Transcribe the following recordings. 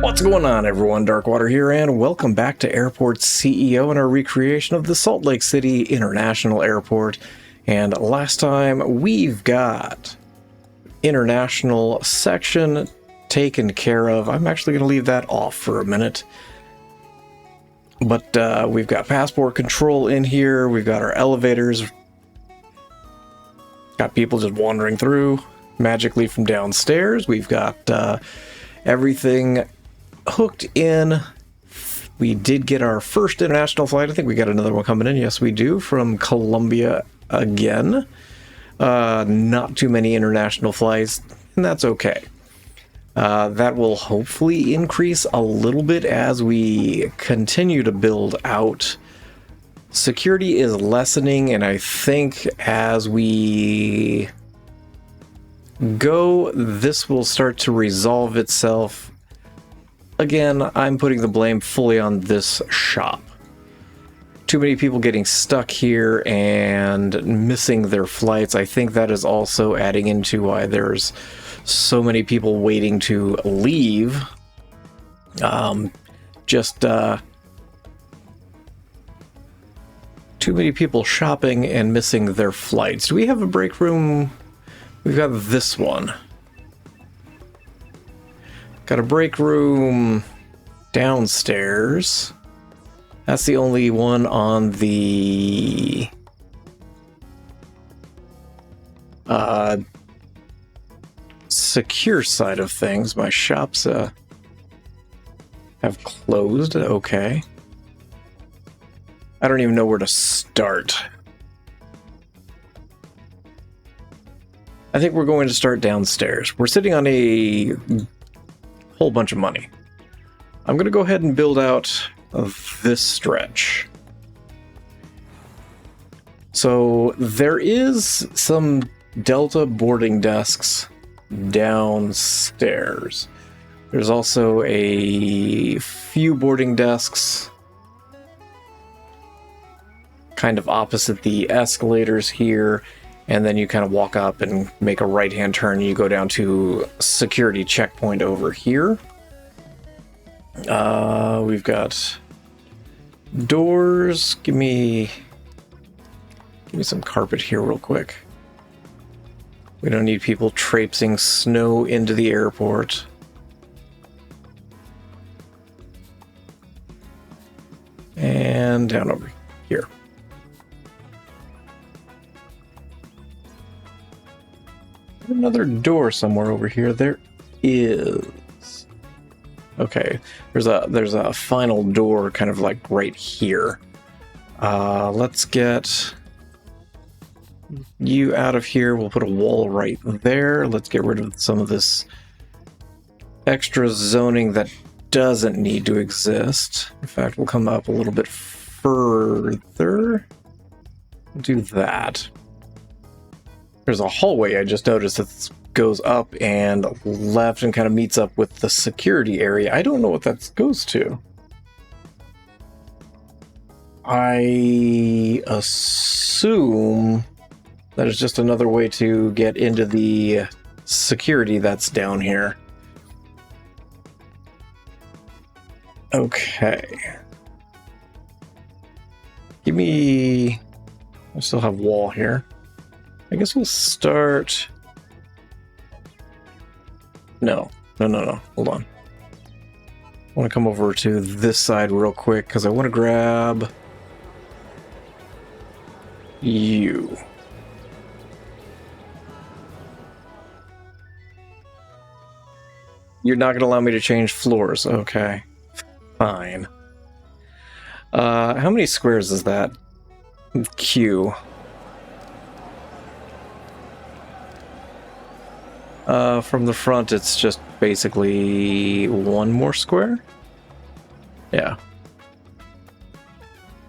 What's going on, everyone? Darkwater here, and welcome back to Airport CEO and our recreation of the Salt Lake City International Airport. And last time, we've got international section taken care of. I'm actually going to leave that off for a minute. But we've got passport control in here. We've got our elevators. Got people just wandering through magically from downstairs. We've got everything hooked in. We did get our first international flight. I think we got another one coming in. Yes, we do, from Colombia again. Not too many international flights, and that's okay. That will hopefully increase a little bit as we continue to build out. Security is lessening, and I think as we go, this will start to resolve itself. Again, I'm putting the blame fully on this shop. Too many people getting stuck here and missing their flights. I think that is also adding into why there's so many people waiting to leave. Too many people shopping and missing their flights. Do we have a break room? We've got this one. Got a break room downstairs. That's the only one on the secure side of things. My shops have closed. Okay. I don't even know where to start. I think we're going to start downstairs. We're sitting on a whole bunch of money. I'm going to go ahead and build out this stretch. So there is some Delta boarding desks downstairs. There's also a few boarding desks kind of opposite the escalators here, and then you kind of walk up and make a right-hand turn and you go down to security checkpoint over here. We've got doors. Give me some carpet here real quick. We don't need people traipsing snow into the airport. And down over here. Another door somewhere over here. There is. Okay, there's a final door kind of like right here. Let's get you out of here. We'll put a wall right there. Let's get rid of some of this extra zoning that doesn't need to exist. In fact, we'll come up a little bit further. Do that. There's a hallway I just noticed that goes up and left and kind of meets up with the security area. I don't know what that goes to. I assume that is just another way to get into the security that's down here. Okay. Give me... I still have wall here. I guess we'll start... No. Hold on. I want to come over to this side real quick because I want to grab you. You're not going to allow me to change floors. Okay. Fine. How many squares is that? Q. From the front, it's just basically one more square? Yeah.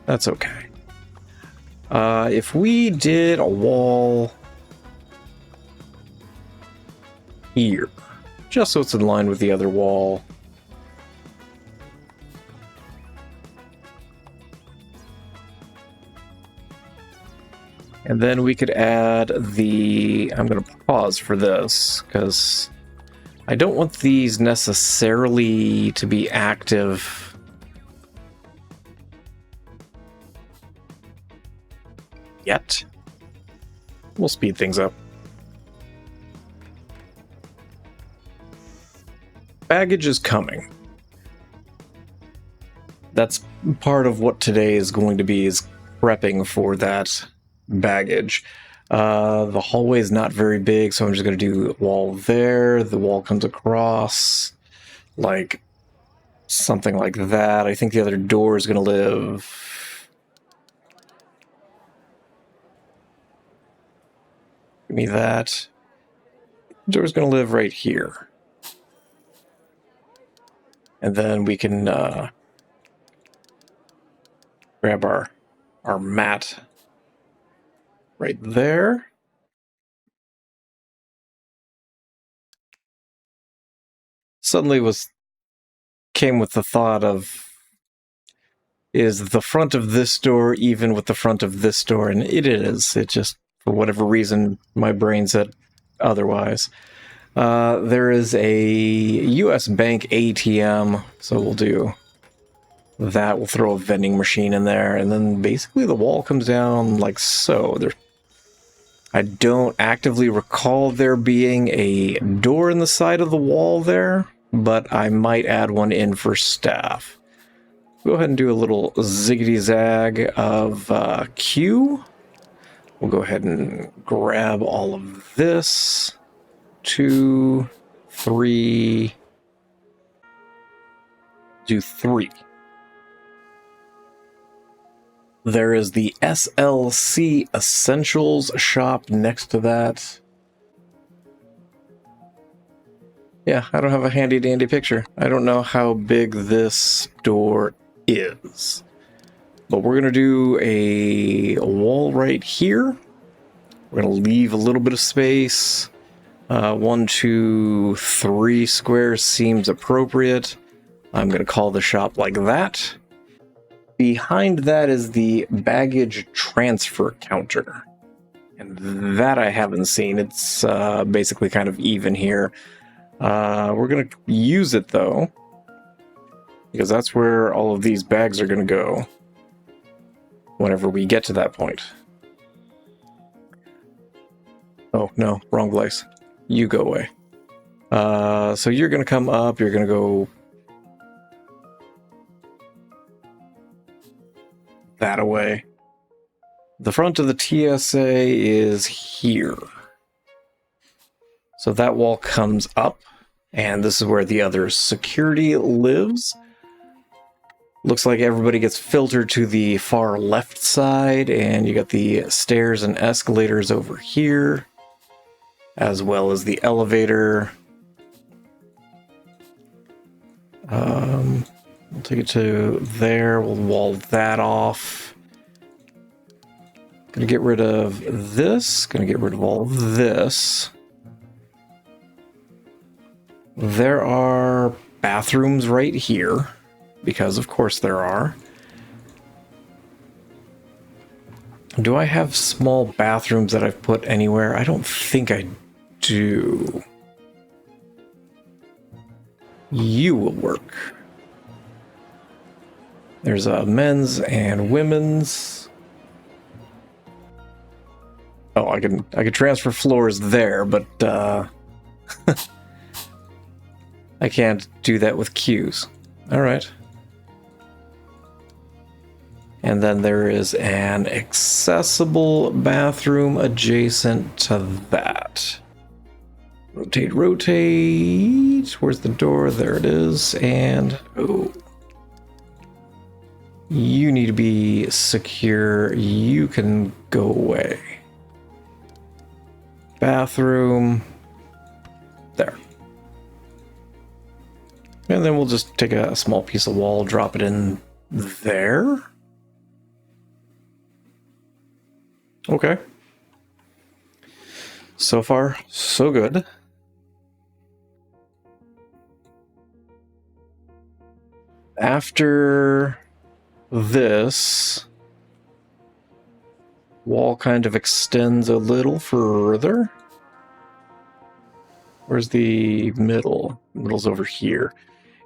That's okay. If we did a wall here, just so it's in line with the other wall. And then we could add the... I'm going to pause for this, because I don't want these necessarily to be active yet. We'll speed things up. Baggage is coming. That's part of what today is going to be, is prepping for that baggage. The hallway is not very big, so I'm just going to do a wall there. The wall comes across, like something like that. I think the other door is going to live. Give me that. The door's going to live right here. And then we can grab our mat right there. Suddenly came with the thought of, is the front of this door even with the front of this door? And it is. It just, for whatever reason, my brain said otherwise. There is a US Bank ATM, so we'll do that. We'll throw a vending machine in there, and then basically the wall comes down like so. I don't actively recall there being a door in the side of the wall there, but I might add one in for staff. Go ahead and do a little ziggity-zag of Q. We'll go ahead and grab all of this. 2, 3. Do 3. There is the SLC Essentials shop next to that. Yeah, I don't have a handy-dandy picture. I don't know how big this door is. But we're going to do a wall right here. We're going to leave a little bit of space. 1, 2, 3 squares seems appropriate. I'm going to call the shop like that. Behind that is the baggage transfer counter. And that I haven't seen. It's basically kind of even here. We're going to use it, though, because that's where all of these bags are going to go whenever we get to that point. Oh, no, wrong place. You go away. So you're going to come up, you're going to go that away. The front of the TSA is here. So that wall comes up, and this is where the other security lives. Looks like everybody gets filtered to the far left side, and you got the stairs and escalators over here, as well as the elevator. We'll take it to there. We'll wall that off. Gonna get rid of this. Gonna get rid of all of this. There are bathrooms right here, because of course there are. Do I have small bathrooms that I've put anywhere? I don't think I do. You will work. There's a men's and women's. Oh, I can transfer floors there, but I can't do that with queues. All right. And then there is an accessible bathroom adjacent to that. Rotate, rotate. Where's the door? There it is. And, oh. You need to be secure. You can go away. Bathroom. There. And then we'll just take a small piece of wall, drop it in there. Okay. So far, so good. After this, wall kind of extends a little further. Where's the middle? Middle's over here.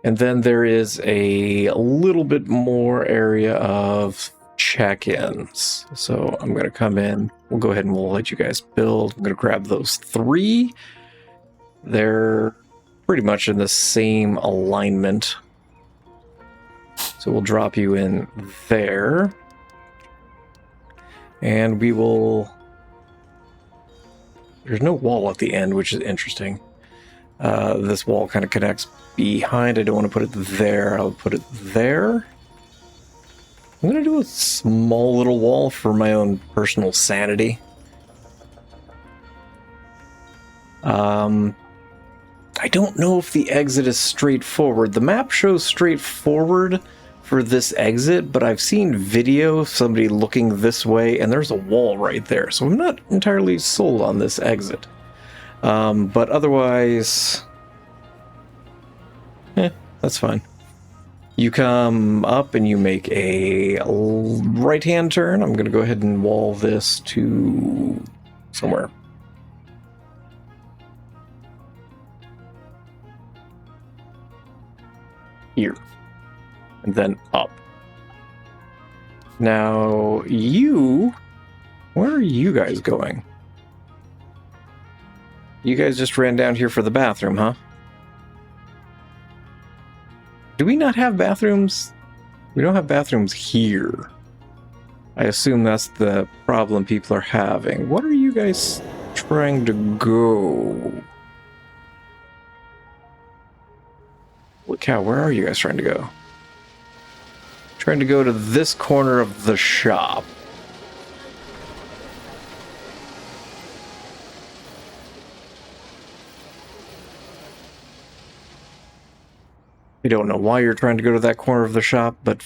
And then there is a little bit more area of check-ins. So I'm going to come in. We'll go ahead and we'll let you guys build. I'm going to grab those 3. They're pretty much in the same alignment. So we'll drop you in there. And we will... There's no wall at the end, which is interesting. This wall kind of connects behind. I don't want to put it there. I'll put it there. I'm going to do a small little wall for my own personal sanity. I don't know if the exit is straightforward. The map shows straightforward for this exit, but I've seen video of somebody looking this way, and there's a wall right there. So I'm not entirely sold on this exit. But otherwise... that's fine. You come up and you make a right-hand turn. I'm going to go ahead and wall this to somewhere. Here. And then up. Now, where are you guys going? You guys just ran down here for the bathroom, huh? Do we not have bathrooms? We don't have bathrooms here. I assume that's the problem people are having. What are you guys trying to go? Holy cow, where are you guys trying to go? Trying to go to this corner of the shop. I don't know why you're trying to go to that corner of the shop, but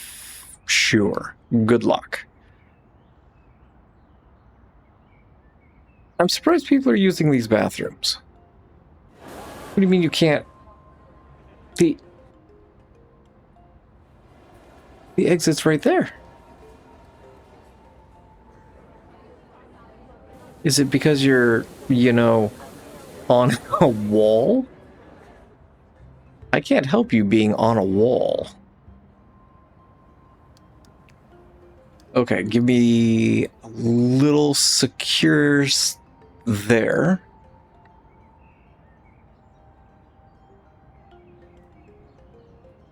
sure. Good luck. I'm surprised people are using these bathrooms. What do you mean you can't? The exit's right there. Is it because you're, on a wall? I can't help you being on a wall. Okay, give me a little secure there.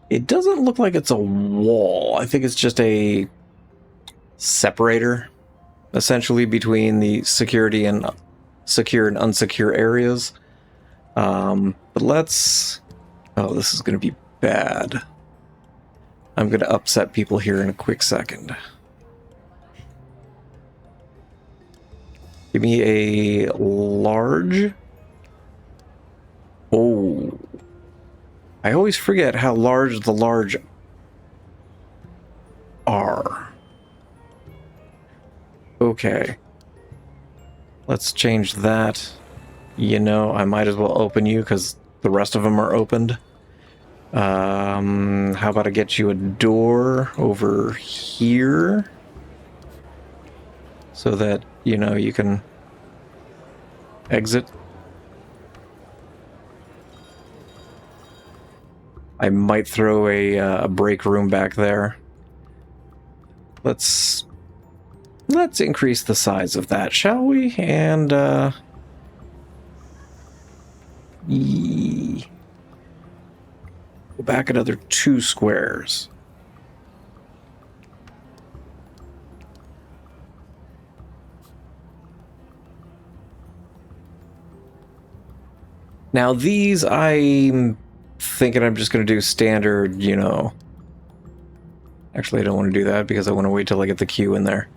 It doesn't look like it's a wall. I think it's just a separator, essentially, between the security and secure and unsecure areas. But let's... Oh, this is going to be bad. I'm going to upset people here in a quick second. Give me a large. Oh. I always forget how large the large are. Okay. Let's change that. I might as well open you because the rest of them are opened. How about I get you a door over here? So that, you can exit. I might throw a break room back there. Let's increase the size of that, shall we? And go back another 2 squares. Now these, I'm thinking I'm just going to do standard, Actually, I don't want to do that because I want to wait till I get the queue in there.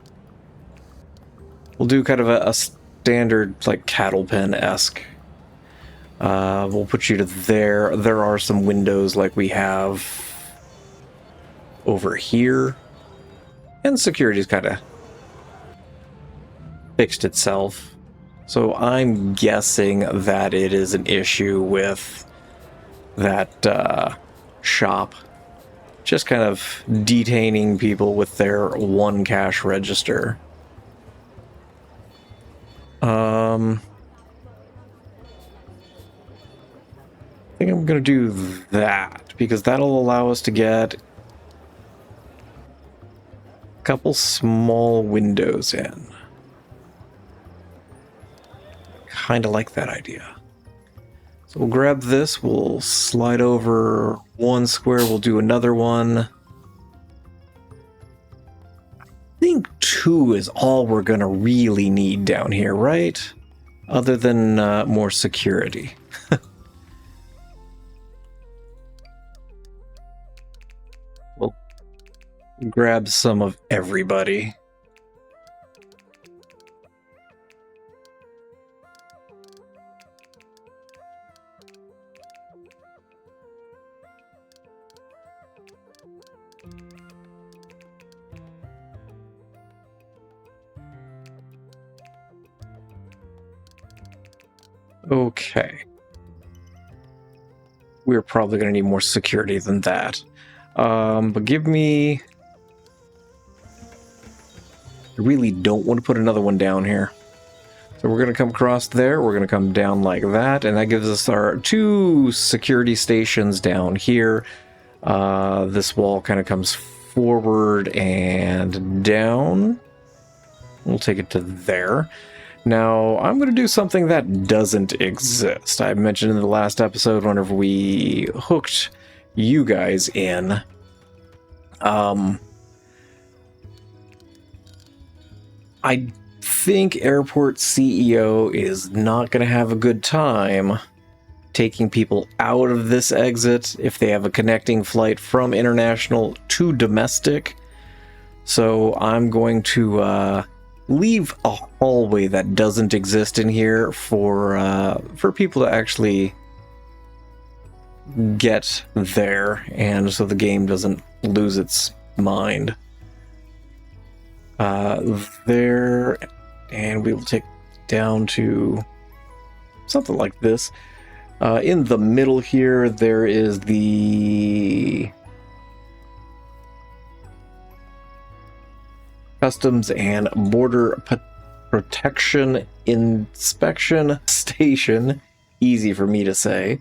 We'll do kind of a standard, like, cattle pen-esque. We'll put you to there. There are some windows like we have over here. And security's kind of fixed itself. So I'm guessing that it is an issue with that shop. Just kind of detaining people with their 1 cash register. think I'm going to do that, because that'll allow us to get a couple small windows in. Kind of like that idea. So we'll grab this, we'll slide over one square, we'll do another one. I think 2 is all we're going to really need down here, right? Other than more security. We'll grab some of everybody. Okay. We're probably going to need more security than that. But give me... I really don't want to put another one down here. So we're going to come across there, we're going to come down like that, and that gives us our 2 security stations down here. This wall kind of comes forward and down. We'll take it to there. Now, I'm going to do something that doesn't exist. I mentioned in the last episode, whenever we hooked you guys in, I think Airport CEO is not going to have a good time taking people out of this exit if they have a connecting flight from international to domestic. So I'm going to leave a hallway that doesn't exist in here for people to actually get there, and so the game doesn't lose its mind. There, and we will take down to something like this. In the middle here, there is the Customs and Border Protection Inspection Station. Easy for me to say.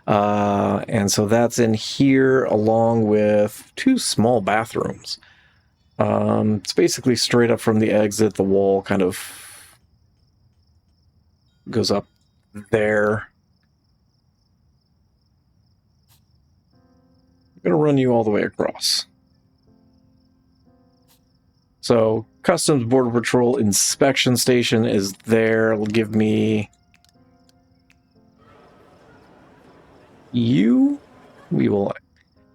And so that's in here, along with 2 small bathrooms. It's basically straight up from the exit. The wall kind of goes up there. I'm going to run you all the way across. So, Customs Border Patrol Inspection Station is there. It'll give me you. We will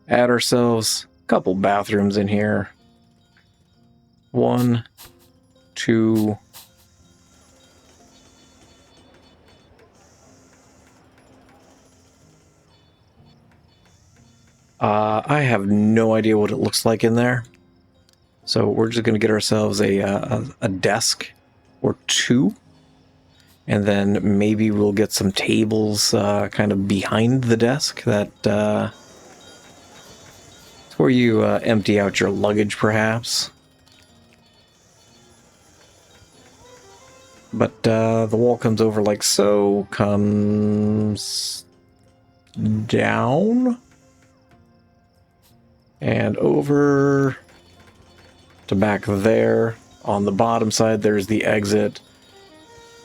add ourselves a couple bathrooms in here. 1, 2. I have no idea what it looks like in there. So we're just going to get ourselves a desk or 2. And then maybe we'll get some tables kind of behind the desk that it's where you empty out your luggage, perhaps. But the wall comes over like so, comes down and over to back there. On the bottom side, there's the exit,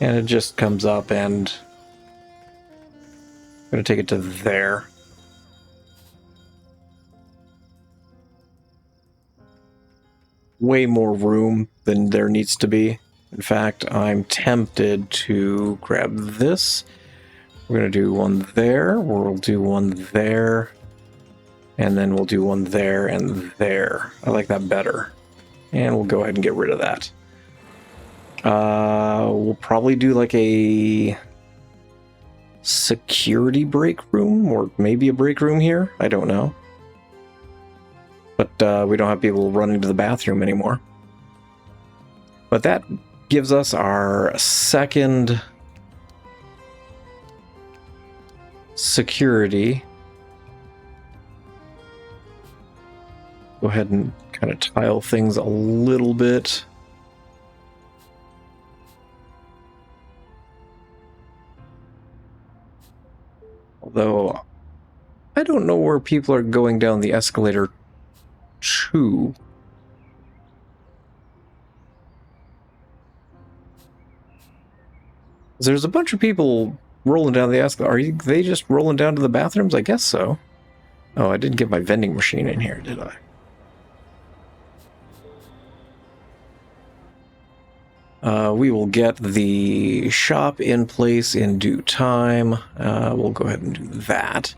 and it just comes up, and I'm going to take it to there. Way more room than there needs to be. In fact, I'm tempted to grab this. We're going to do one there, we'll do one there, and then we'll do one there and there. I like that better. And we'll go ahead and get rid of that. We'll probably do like a security break room, or maybe a break room here. I don't know. But we don't have people running to the bathroom anymore. But that gives us our second security. Go ahead and kind of tile things a little bit. Although I don't know where people are going down the escalator to. There's a bunch of people rolling down the escalator. Are they just rolling down to the bathrooms? I guess so. Oh, I didn't get my vending machine in here, did I? We will get the shop in place in due time. We'll go ahead and do that.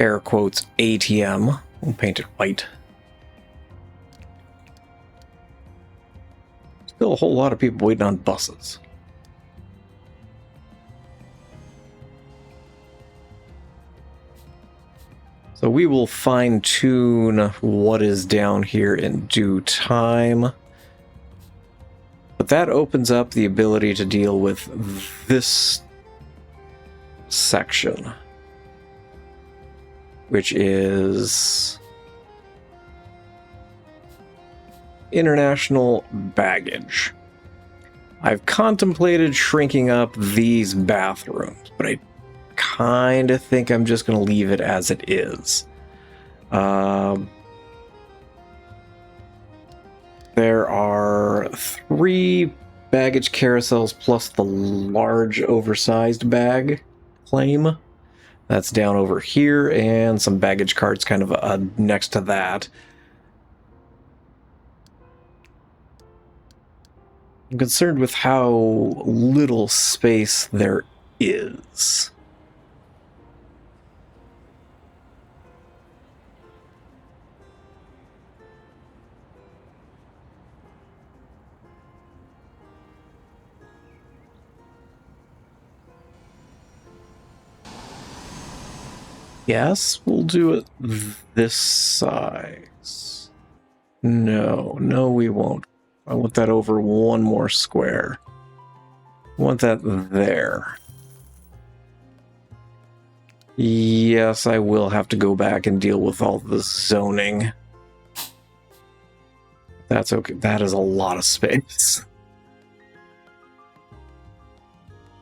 Air quotes ATM. We'll paint it white. Still a whole lot of people waiting on buses. So we will fine-tune what is down here in due time. But that opens up the ability to deal with this section, which is international baggage. I've contemplated shrinking up these bathrooms, but I kind of think I'm just going to leave it as it is. There are 3 baggage carousels plus the large oversized bag claim. That's down over here, and some baggage carts kind of next to that. I'm concerned with how little space there is. Yes, we'll do it this size. No, we won't. I want that over one more square. I want that there. Yes, I will have to go back and deal with all the zoning. That's okay. That is a lot of space.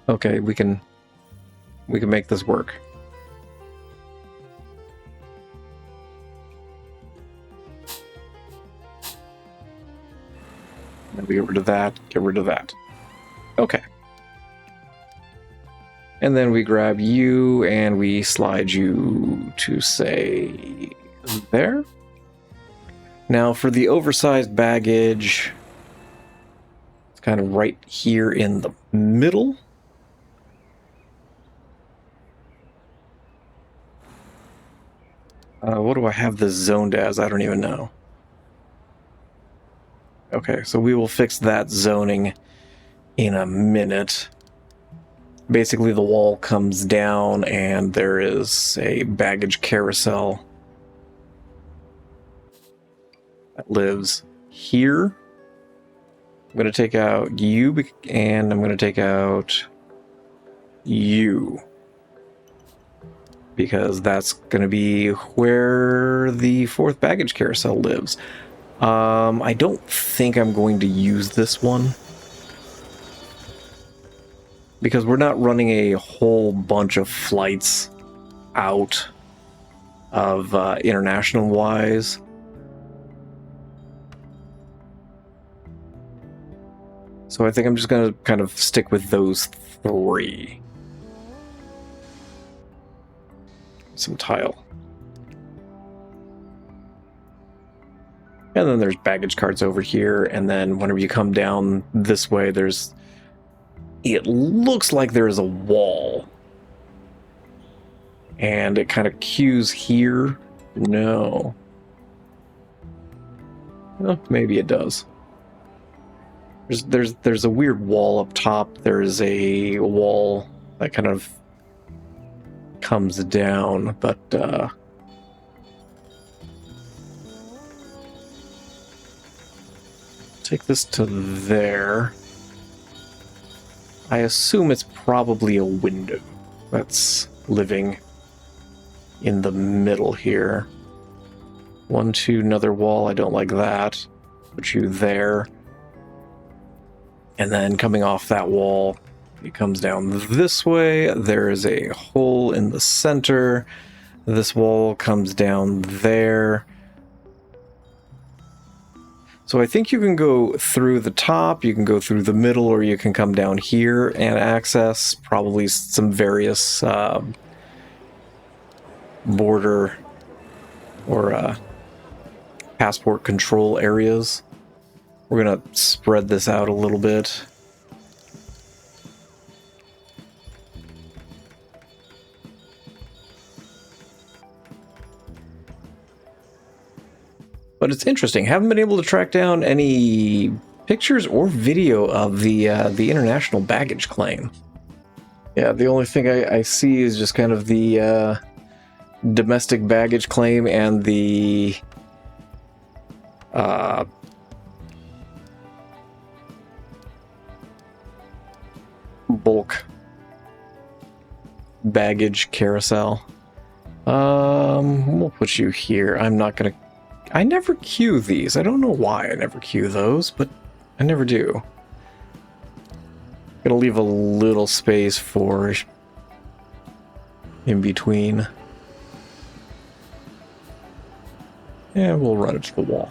Okay, we can make this work. We get rid of that, get rid of that. Okay. And then we grab you and we slide you to, say, there. Now for the oversized baggage, it's kind of right here in the middle. What do I have this zoned as? I don't even know. Okay, so we will fix that zoning in a minute. Basically, the wall comes down and there is a baggage carousel that lives here. I'm going to take out you, and I'm going to take out you, because that's going to be where the 4th baggage carousel lives. I don't think I'm going to use this one, because we're not running a whole bunch of flights out of international wise. So I think I'm just going to kind of stick with those 3. Some tile. And then there's baggage carts over here, and then whenever you come down this way, it looks like there's a wall. And it kind of queues here. No. Well, maybe it does. There's a weird wall up top. There's a wall that kind of comes down, but take this to there. I assume it's probably a window that's living in the middle here. 1, 2, another wall. I don't like that. Put you there. And then coming off that wall, It comes down this way. There is a hole in the center. This wall comes down there. So I think you can go through the top, you can go through the middle, or you can come down here and access probably some various border or passport control areas. We're going to spread this out a little bit. But it's interesting. Haven't been able to track down any pictures or video of the international baggage claim. Yeah, the only thing I see is just kind of the domestic baggage claim and the bulk baggage carousel. We'll put you here. I'm not gonna. I never queue these. I don't know why I never queue those, but I never do. Gonna leave a little space for in between. And we'll run it to the wall.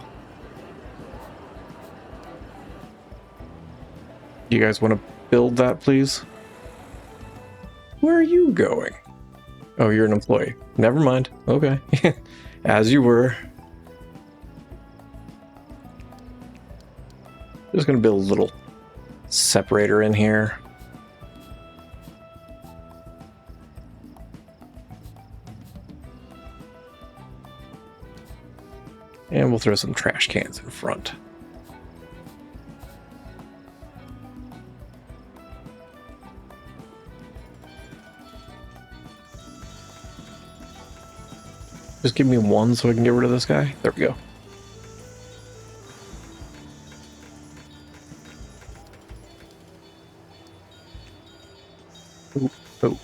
You guys want to build that, please? Where are you going? Oh, you're an employee. Never mind. Okay. As you were. Just gonna build a little separator in here. And we'll throw some trash cans in front. Just give me one so I can get rid of this guy. There we go. Ooh, oh.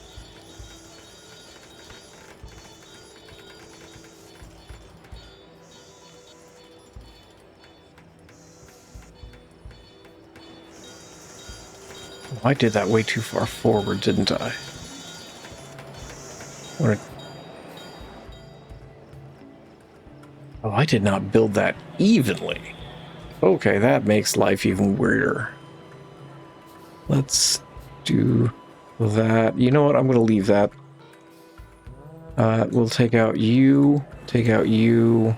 Oh, I did that way too far forward, didn't I? Oh, I did not build that evenly. Okay, that makes life even weirder. Let's do that. You know what? I'm going to leave that. We'll take out you. Take out you.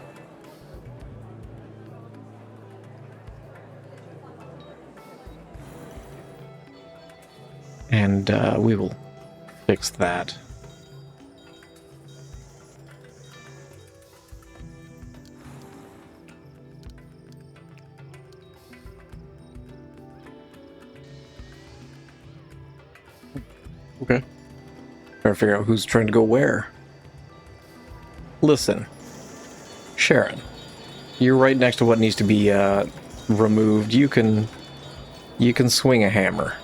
And we will fix that. Okay. Trying to figure out who's trying to go where. Listen, Sharon, you're right next to what needs to be removed. You can swing a hammer.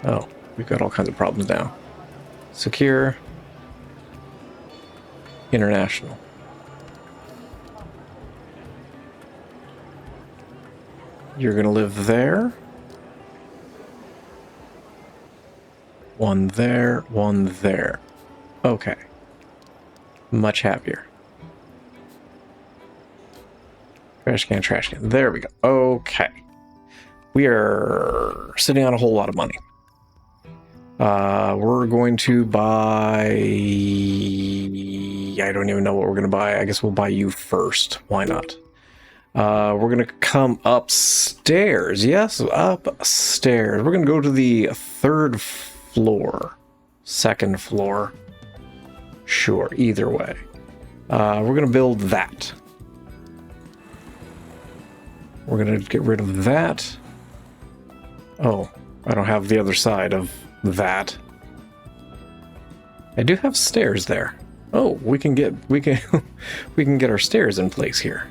Oh, we've got all kinds of problems now. Secure. International. You're gonna live there. One there, one there. Okay. Much happier. Trash can, trash can. There we go. Okay. We are sitting on a whole lot of money. We're going to buy... I don't even know what we're going to buy. I guess we'll buy you first. Why not? We're going to come upstairs. Yes, upstairs. We're going to go to the third floor. Second floor. Sure, either way. We're going to build that. We're going to get rid of that. Oh, I don't have the other side of that. I do have stairs there. Oh, we can get we can get our stairs in place here.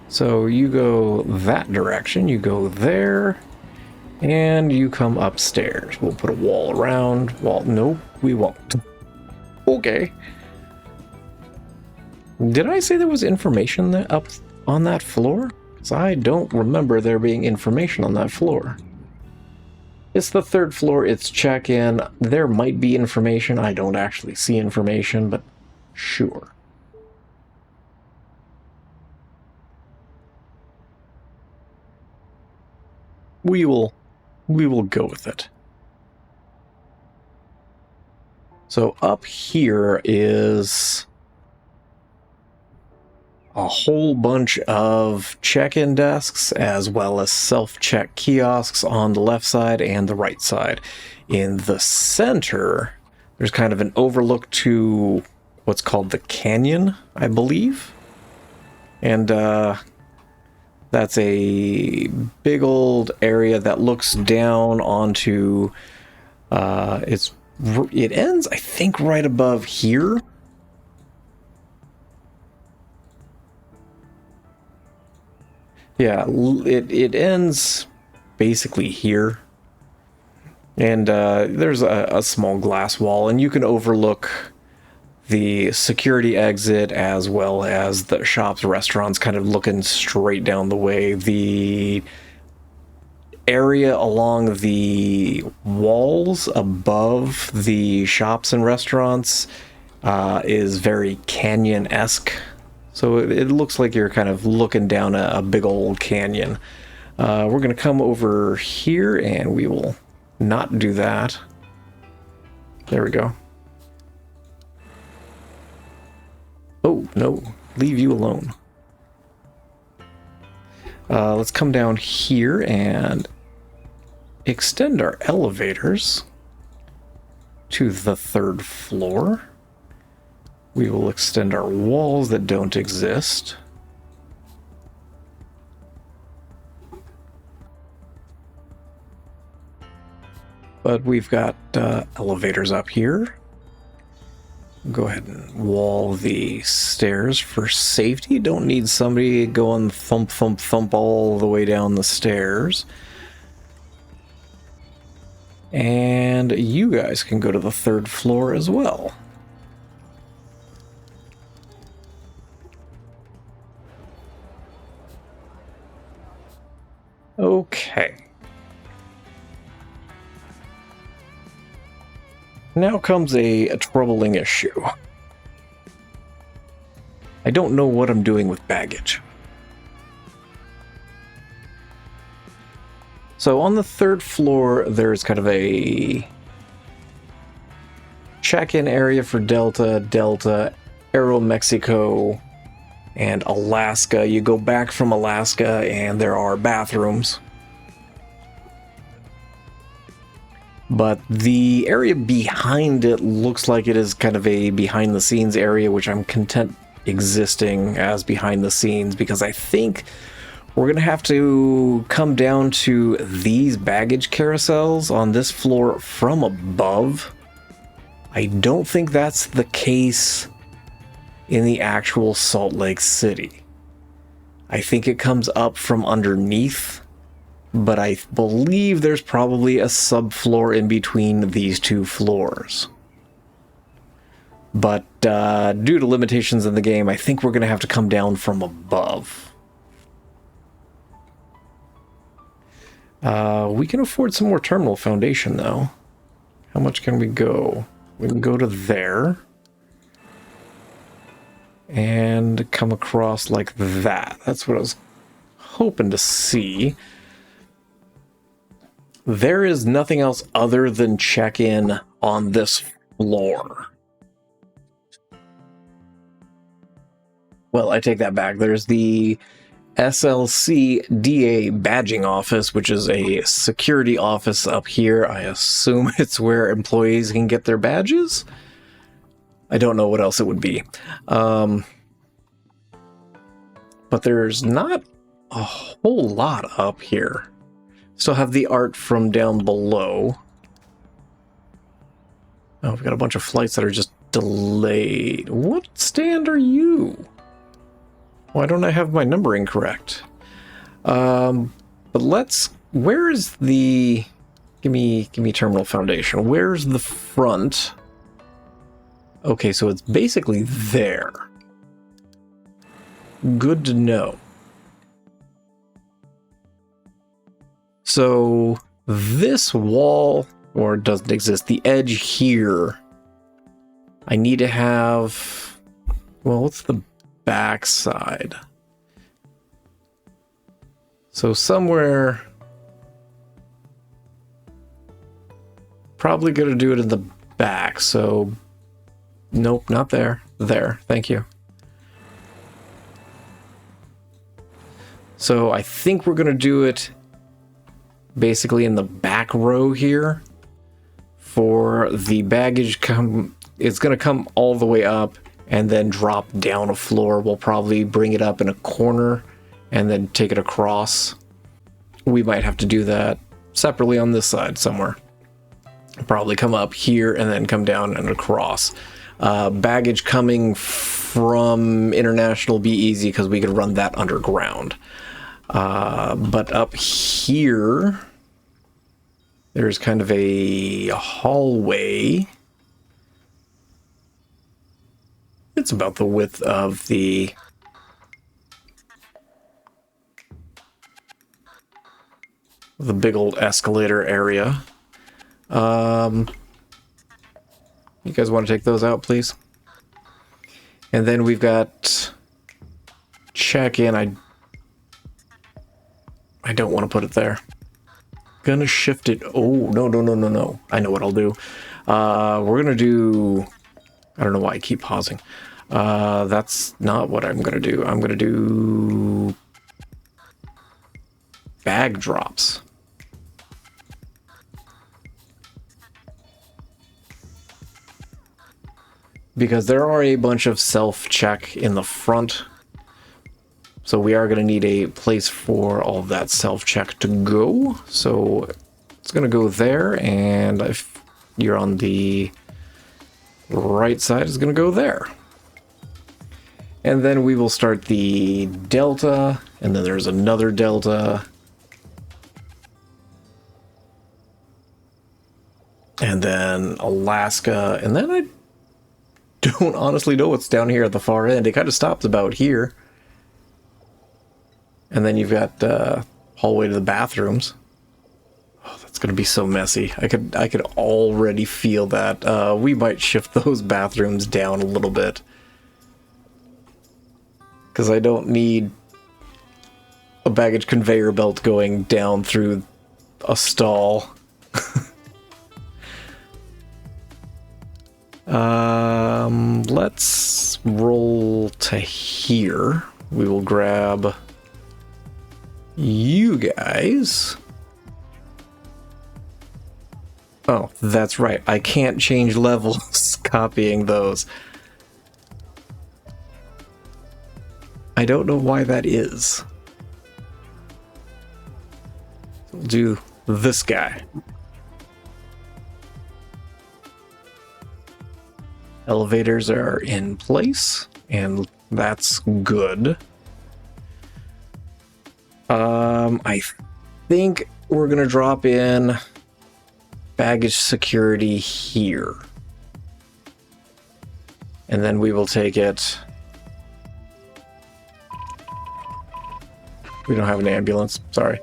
So you go that direction, you go there, and you come upstairs. We'll put a wall around. Well, nope, we won't. Okay. Did I say there was information up on that floor? because I don't remember there being information on that floor. It's the third floor, it's check-in. There might be information. I don't actually see information, but sure. We will go with it. So up here is a whole bunch of check-in desks as well as self-check kiosks on the left side and the right side. In the center, there's kind of an overlook to what's called the canyon, I believe. And that's a big old area that looks down onto it ends, I think, right above here. Yeah, it ends basically here. And there's a small glass wall, and you can overlook the security exit as well as the shops, restaurants, kind of looking straight down the way. The area along the walls above the shops and restaurants is very canyon-esque. So it looks like you're kind of looking down a big old canyon. We're going to come over here, and we will not do that. There we go. Oh, no. Leave you alone. Let's come down here and extend our elevators to the third floor. We will extend our walls that don't exist. But we've got elevators up here. Go ahead and wall the stairs for safety. Don't need somebody going thump, thump, thump all the way down the stairs. And you guys can go to the third floor as well. Okay. Now comes a troubling issue. I don't know what I'm doing with baggage. So on the third floor, there's kind of a check-in area for Delta, Aeromexico, and Alaska. You go back from Alaska and there are bathrooms. But the area behind it looks like it is kind of a behind-the-scenes area, which I'm content existing as behind the scenes, because I think we're going to have to come down to these baggage carousels on this floor from above. I don't think that's the case in the actual Salt Lake City. I think it comes up from underneath, but I believe there's probably a subfloor in between these two floors. But due to limitations in the game, I think we're going to have to come down from above. We can afford some more terminal foundation, though. How much can we go? We can go to there. And come across like that. That's what I was hoping to see. There is nothing else other than check-in on this floor. Well, I take that back. There's the SLC DA badging office, which is a security office up here. I assume it's where employees can get their badges. I don't know what else it would be. But there's not a whole lot up here. Still have the art from down below. Oh, we've got a bunch of flights that are just delayed. What stand are you? Why don't I have my numbering correct? But let's... Where is the... Give me terminal foundation. Where's the front? Okay, so it's basically there. Good to know. So this wall, or it doesn't exist, the edge here, I need to have, well, what's the back side? So somewhere, probably going to do it in the back. So nope, not there. There, thank you. So I think we're going to do it basically in the back row here. For the baggage, it's going to come all the way up and then drop down a floor. We'll probably bring it up in a corner and then take it across. We might have to do that separately on this side somewhere. Probably come up here and then come down and across. Baggage coming from international be easy because we could run that underground. But up here, there's kind of a hallway. It's about the width of the big old escalator area. You guys want to take those out, please? And then we've got check-in. I don't want to put it there. Gonna shift it. Oh, no. I know what I'll do. We're gonna do... I don't know why I keep pausing. That's not what I'm gonna do. I'm gonna do... bag drops. Because there are a bunch of self-check in the front. So we are going to need a place for all of that self-check to go. So it's going to go there, and if you're on the right side, it's going to go there. And then we will start the Delta, and then there's another Delta. And then Alaska, and then I don't honestly know what's down here at the far end. It kind of stops about here. And then you've got hallway to the bathrooms. Oh, that's gonna be so messy. I could already feel that. We might shift those bathrooms down a little bit. Because I don't need a baggage conveyor belt going down through a stall. Let's roll to here. We will grab you guys. Oh, that's right. I can't change levels copying those. I don't know why that is. We'll do this guy. Elevators are in place, and that's good. I think we're gonna drop in baggage security here. And then we will take it. We don't have an ambulance, sorry.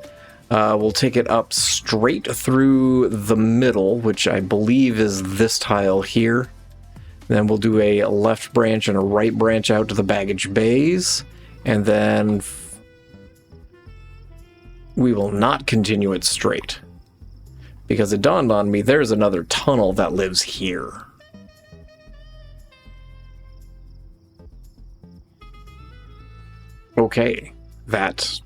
We'll take it up straight through the middle, which I believe is this tile here. Then we'll do a left branch and a right branch out to the baggage bays. And then we will not continue it straight. Because it dawned on me, there's another tunnel that lives here. Okay, that...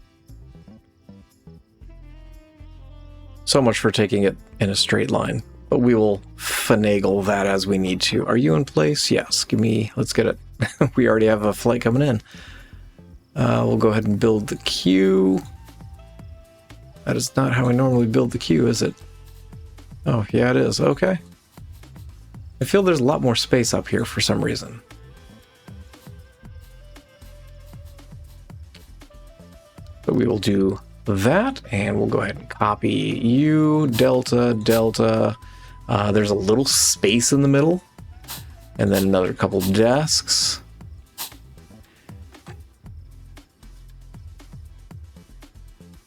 So much for taking it in a straight line. But we will finagle that as we need to. Are you in place? Yes. Give me... Let's get it. We already have a flight coming in. We'll go ahead and build the queue. That is not how I normally build the queue, is it? Oh, yeah, it is. Okay. I feel there's a lot more space up here for some reason. But we will do that, and we'll go ahead and copy you, Delta, Delta. There's a little space in the middle, and then another couple desks.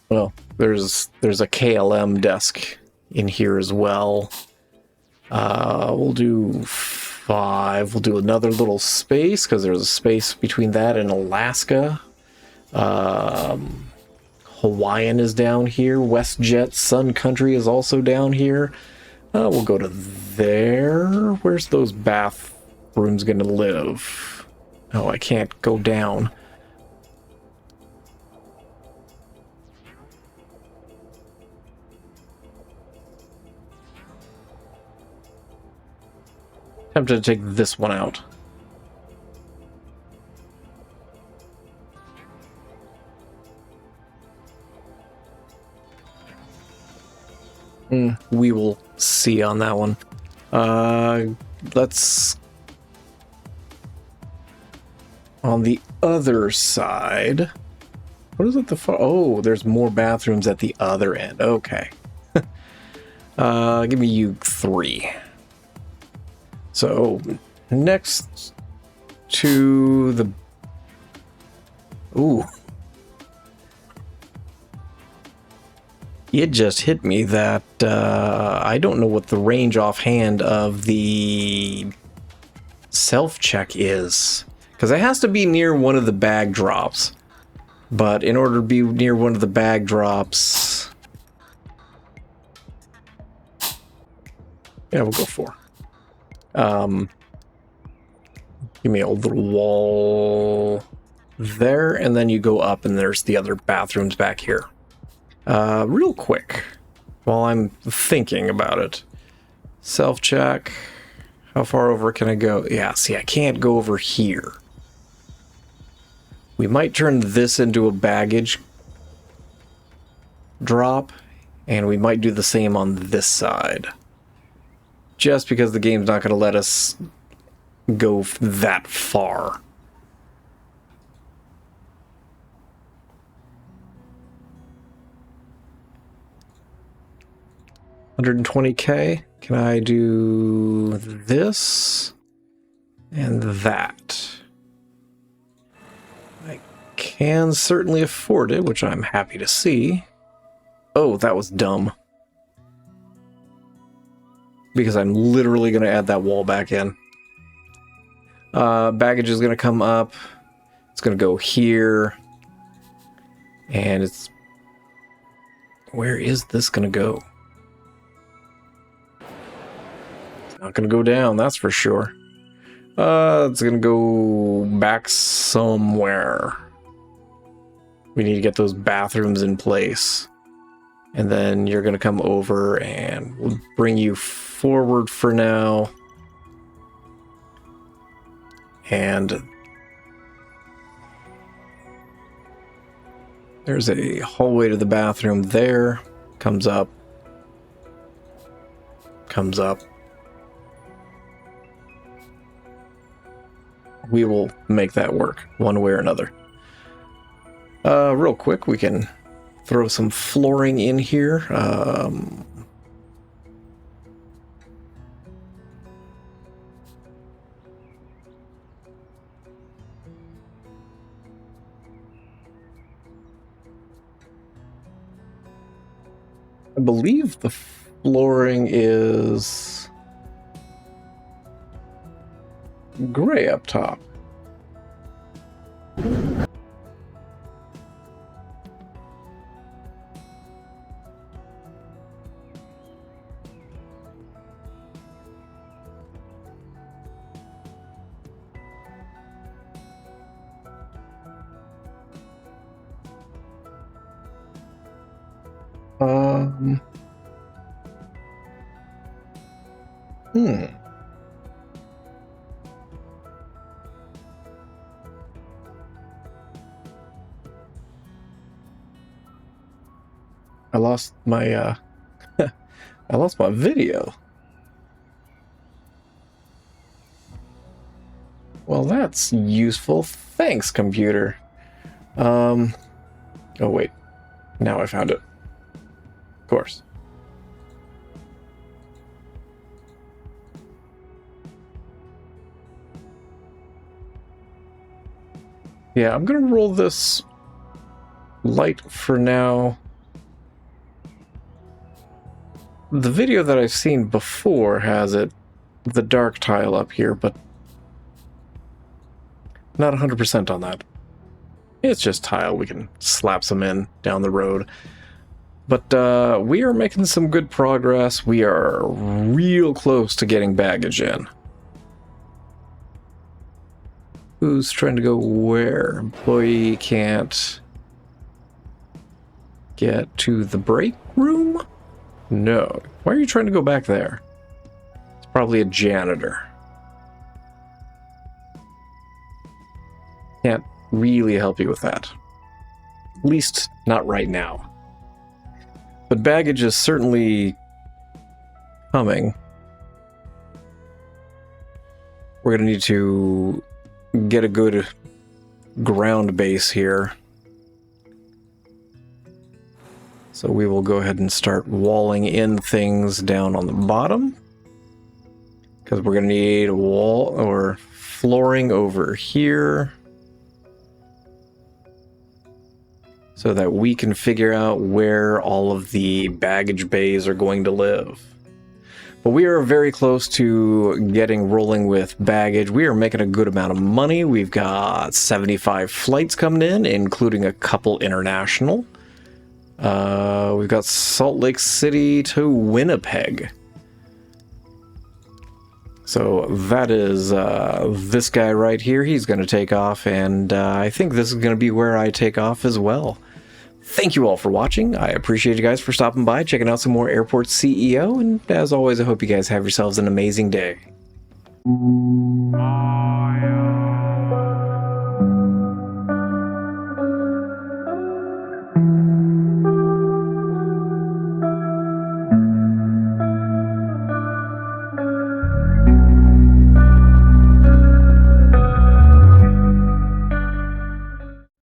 Well, There's a KLM desk in here as well. We'll do 5. We'll do another little space because there's a space between that and Alaska. Hawaiian is down here. WestJet Sun Country is also down here. We'll go to there. Where's those bathrooms gonna live? Oh, I can't go down. Tempted to take this one out. We will see on that one. Let's... On the other side... What is it? Oh, there's more bathrooms at the other end. Okay. Give me you 3. So, next to the... Ooh. It just hit me that I don't know what the range offhand of the self-check is. Because it has to be near one of the bag drops. But in order to be near one of the bag drops... Yeah, we'll go 4. Give me a little wall there, and then you go up and there's the other bathrooms back here. Real quick, while I'm thinking about it. Self-check. How far over can I go? Yeah, see, I can't go over here. We might turn this into a baggage drop, and we might do the same on this side. Just because the game's not going to let us go that far. $120K. Can I do this and that? I can certainly afford it, which I'm happy to see. Oh, that was dumb. Because I'm literally going to add that wall back in. Baggage is going to come up. It's going to go here. And it's... Where is this going to go? It's not going to go down, that's for sure. It's going to go back somewhere. We need to get those bathrooms in place. And then you're going to come over and we'll bring you forward for now. And there's a hallway to the bathroom there. Comes up. Comes up. We will make that work one way or another. Real quick, we can throw some flooring in here. I believe the flooring is gray up top. I lost my I lost my video. Well, that's useful. Thanks, computer. Oh wait. Now I found it. Of course. Yeah, I'm gonna roll this light for now. the video that I've seen before has it, the dark tile up here, but not 100% on that. It's just tile. We can slap some in down the road. But we are making some good progress. We are real close to getting baggage in. Who's trying to go where? Employee can't get to the break room? No. Why are you trying to go back there? It's probably a janitor. Can't really help you with that. At least not right now. But baggage is certainly coming. We're going to need to get a good ground base here. So we will go ahead and start walling in things down on the bottom. Because we're going to need a wall or flooring over here. So that we can figure out where all of the baggage bays are going to live. But we are very close to getting rolling with baggage. We are making a good amount of money. We've got 75 flights coming in, including a couple international. We've got Salt Lake City to Winnipeg. So that is this guy right here. He's going to take off, and I think this is going to be where I take off as well. Thank you all for watching. I appreciate you guys for stopping by, checking out some more Airport CEO, and as always, I hope you guys have yourselves an amazing day.